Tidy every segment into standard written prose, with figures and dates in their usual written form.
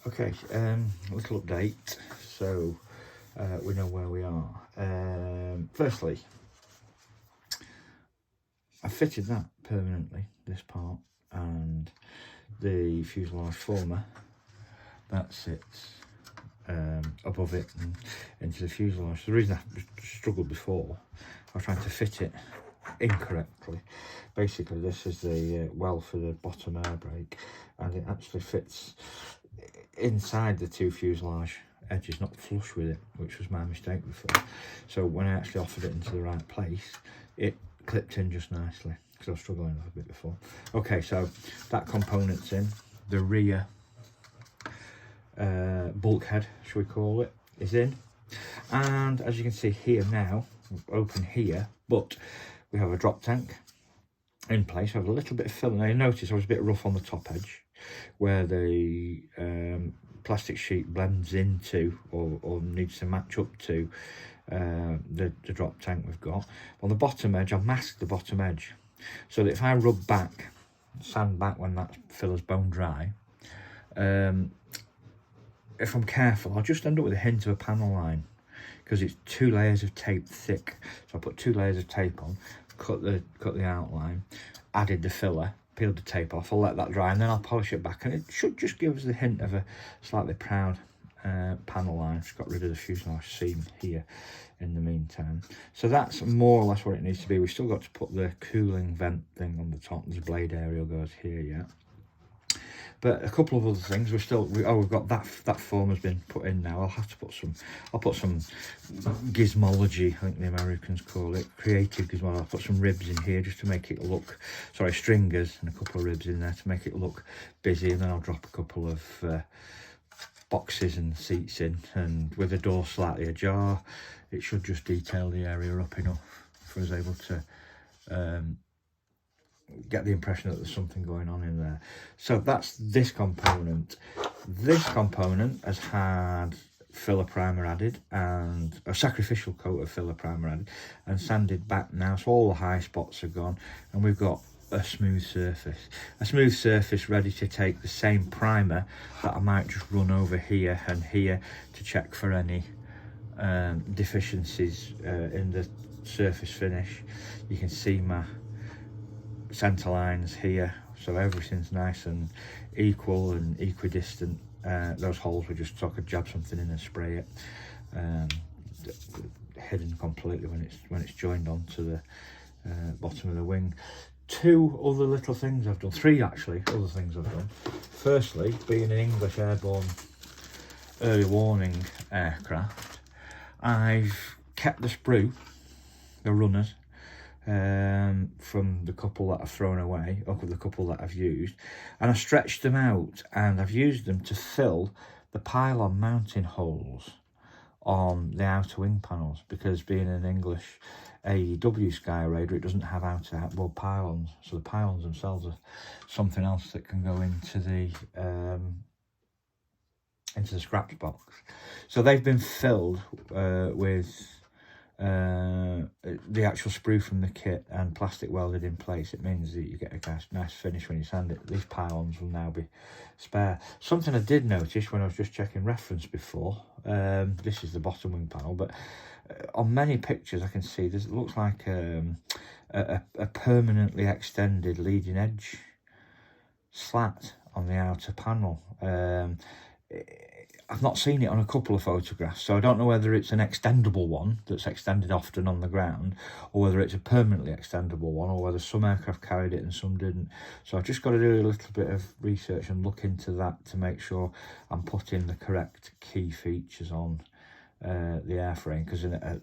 Okay, little update, so we know where we are. Firstly, I fitted that permanently, this part, and the fuselage former that sits above it and into the fuselage. The reason I struggled before, I was trying to fit it incorrectly. Basically, this is the well for the bottom air brake, and it actually fits inside the two fuselage edges, not flush with it, which was my mistake before. So when I actually offered it into the right place, it clipped in just nicely, because I was struggling a little bit before. Okay, so that component's in. The rear bulkhead, shall we call it, is in. And as you can see here now, open here, but we have a drop tank in place. I have a little bit of fill. Now you notice I was a bit rough on the top edge where the plastic sheet blends into or needs to match up to the drop tank we've got. On the bottom edge, I've masked the bottom edge so that if I rub back, sand back when that filler's bone dry, if I'm careful, I'll just end up with a hint of a panel line, because it's 2 layers of tape thick. So I put 2 layers of tape on, cut the outline, added the filler, peeled the tape off. I'll let that dry and then I'll polish it back, and it should just give us the hint of a slightly proud panel line. Just got rid of the fuselage seam here in the meantime. So that's more or less what it needs to be. We've still got to put the cooling vent thing on the top. There's a blade area goes here yet. But a couple of other things, we've got that form has been put in now. I'll put some gizmology, I think the Americans call it, creative gizmology. I'll put some ribs in here just to make it look, sorry, stringers and a couple of ribs in there to make it look busy, and then I'll drop a couple of boxes and seats in, and with the door slightly ajar, it should just detail the area up enough for us able to get the impression that there's something going on in there. So that's this component. This component has had filler primer added, and a sacrificial coat of filler primer added and sanded back now, so all the high spots are gone, and we've got a smooth surface ready to take the same primer that I might just run over here and here to check for any deficiencies in the surface finish. You can see my centre lines here, so everything's nice and equal and equidistant. Those holes were just so I could jab something in and spray it, hidden completely when it's joined onto the bottom of the wing. 2 other little things I've done, 3 actually other things I've done. Firstly, being an English airborne early warning aircraft, I've kept the sprue, the runners, from the couple that I've thrown away, or the couple that I've used, and I've stretched them out, and I've used them to fill the pylon mounting holes on the outer wing panels, because being an English AEW Skyraider, it doesn't have outboard pylons, so the pylons themselves are something else that can go into the scratch box. So they've been filled with the actual sprue from the kit and plastic welded in place. It means that you get a nice finish when you sand it. These pylons will now be spare. Something I did notice when I was just checking reference before, this is the bottom wing panel, but on many pictures I can see this, it looks like a permanently extended leading edge slat on the outer panel. I've not seen it on a couple of photographs, so I don't know whether it's an extendable one that's extended often on the ground, or whether it's a permanently extendable one, or whether some aircraft carried it and some didn't. So I've just got to do a little bit of research and look into that to make sure I'm putting the correct key features on the airframe, because a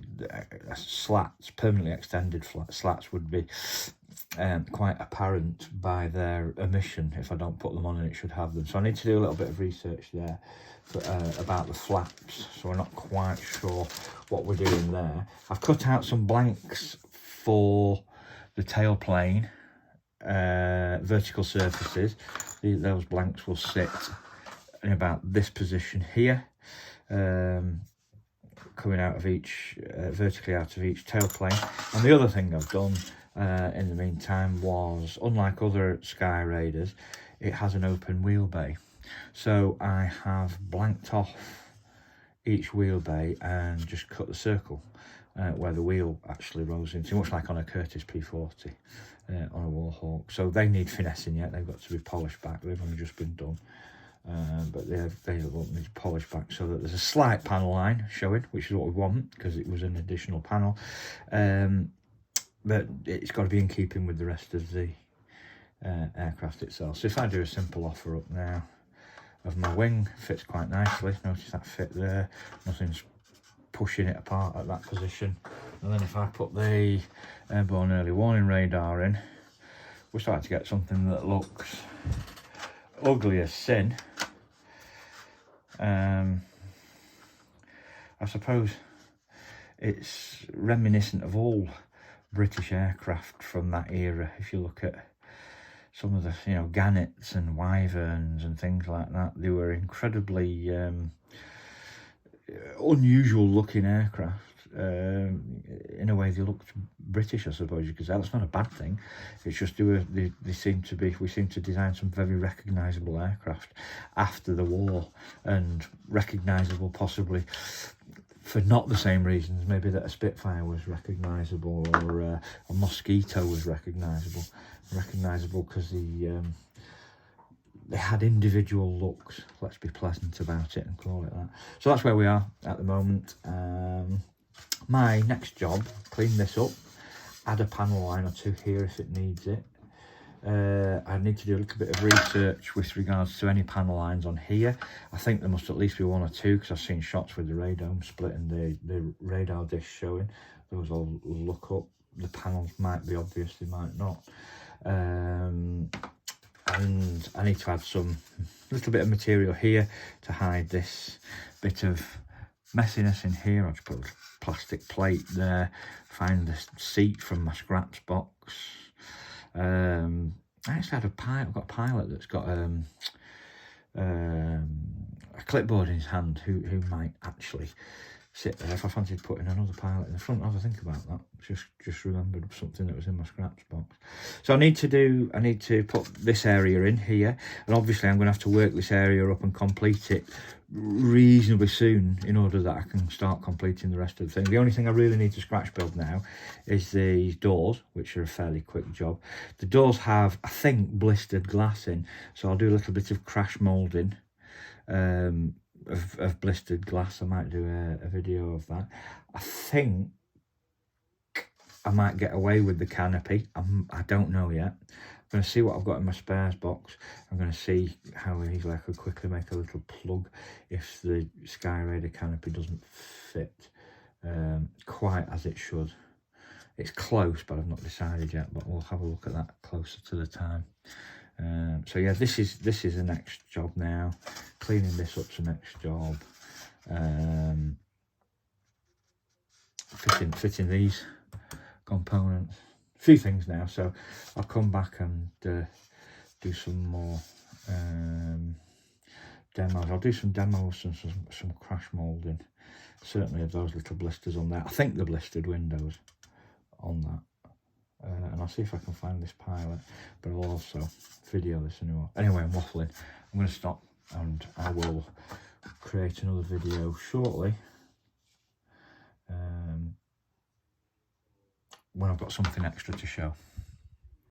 slats, permanently extended slats, would be quite apparent by their emission if I don't put them on, and it should have them. So I need to do a little bit of research there about the flaps, so we're not quite sure what we're doing there. I've cut out some blanks for the tailplane vertical surfaces. Those blanks will sit in about this position here, coming out of each, vertically out of each tailplane. And the other thing I've done in the meantime was, unlike other Skyraiders, it has an open wheel bay. So I have blanked off each wheel bay and just cut the circle where the wheel actually rolls into, much like on a Curtis P40 on a Warhawk. So they need finessing yet, they've got to be polished back, they've only just been done. But they look need polished back so that there's a slight panel line showing, which is what we want because it was an additional panel. But it's got to be in keeping with the rest of the aircraft itself. So if I do a simple offer up now of my wing, fits quite nicely. Notice that fit there, nothing's pushing it apart at that position. And then if I put the airborne early warning radar in, we're starting to get something that looks ugly as sin. I suppose it's reminiscent of all British aircraft from that era. If you look at some of the, you know, Gannets and Wyverns and things like that, they were incredibly unusual looking aircraft. In a way, they looked British, I suppose you could say. That's not a bad thing. It's just they seem to be. We seem to design some very recognisable aircraft after the war, and recognisable possibly for not the same reasons. Maybe that a Spitfire was recognisable, or a Mosquito was recognisable because they had individual looks. Let's be pleasant about it and call it that. So that's where we are at the moment. My next job, clean this up, add a panel line or two here if it needs it. I need to do a little bit of research with regards to any panel lines on here. I think there must at least be one or two, because I've seen shots with the radome splitting the radar dish showing. Those I'll look up. The panels might be obvious, they might not. And I need to add some little bit of material here to hide this bit of messiness in here. I'll just put a plastic plate there, find the seat from my scraps box. I actually had I've got a pilot that's got a clipboard in his hand who might actually sit there if I fancied putting another pilot in the front. I'll have a think about that. Just remembered something that was in my scraps box. So I need to put this area in here, and obviously I'm going to have to work this area up and complete it reasonably soon in order that I can start completing the rest of the thing. The only thing I really need to scratch build now is these doors, which are a fairly quick job. The doors have, I think, blistered glass in, so I'll do a little bit of crash moulding of blistered glass. I might do a video of that. I think I might get away with the canopy. I don't know yet. I'm going to see what I've got in my spares box. I'm going to see how easily I could quickly make a little plug if the Skyraider canopy doesn't fit quite as it should. It's close, but I've not decided yet, but we'll have a look at that closer to the time. So yeah, this is the next job now. Cleaning this up's the next job. Fitting these components. A few things now, so I'll come back and do some more demos. I'll do some demos and some crash moulding, certainly of those little blisters on there. I think the blistered windows on that. And I'll see if I can find this pilot, but I'll also video this anyway. Anyway, I'm waffling. I'm going to stop, and I will create another video shortly when I've got something extra to show.